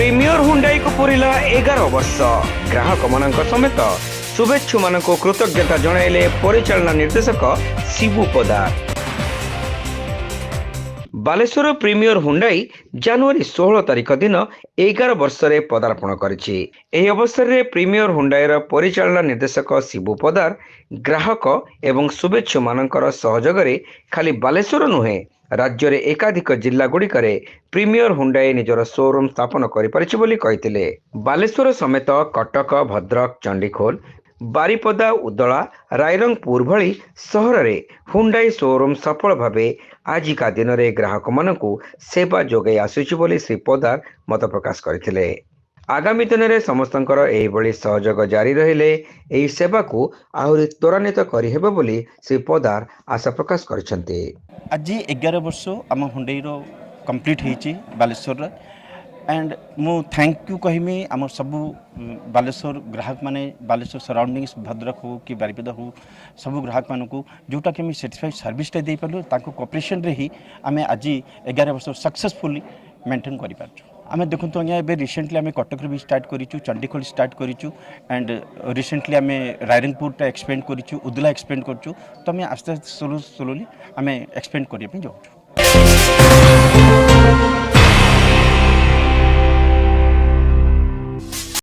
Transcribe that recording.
Premiere Hyundai को पूरिला 11 वर्ष ग्राहक मान समेत शुभेच्छु मान कृतज्ञता जणाइले परिचालना निर्देशक शिबू पदार। बालेश्वर प्रीमियर हुंडाई जनवरी 16 तारिख दिन 11 वर्ष पदार्पण करिछि। एही अवसर में प्रीमियर हुंडाईर परिचालना निर्देशक शिबू पदार ग्राहक एवं शुभेच्छु मानकर सहयोगरे खाली बालेश्वर नुहे राज्य रे एकाधिक जिला गुड़िकर प्रीमियर हुंडाई निजर शोरूम स्थापन करिपारिछि। बालेश्वर समेत कटक, भद्रक, चंडीखोल, बारिपदा, उदला, रायरंगपुर भली सहर में हुंडाई शोरूम सफल भावे आजिका दिन में ग्राहक मानकु सेवा जोगाई आसुछि बोली श्री पदार मत प्रकाश करथिले। आगामी दिन में समस्तंकर एही भली सहयोग जारी रहिले एही सेवा को आहुरी त्वरान्वित करिहेबो बोली श्री पदार आशा प्रकाश करछन्ते। आज 11 वर्ष आम हुंडईर कंप्लीट होती बालेश्वर एंड मु थैंक यू कहमी आम सबू बालेश्वर ग्राहक माने बालेश्वर सराउंडिंग्स भद्रक हो कि बारिपदा हो सबू ग्राहक मानक जोटा कि आम सेटिस्फाइड सर्विसटा दे पार्लु कोऑपरेशन रे ही आम आज 11 वर्ष सक्सेसफुली मेंटेन कर पार्छु। आम देखु आज्ञा ए रिसेंटली आम कटक भी स्टार्ट करूँ, चंडीखोल स्टार्ट करूँ एंड रिसेंटली आम रायरंगपुर एक्सपेंड करूँ, उदला एक्सपेंड करूँ। तो आम आस्ते आस्ते स्लोली आम एक्सपेंड करने जाऊँ।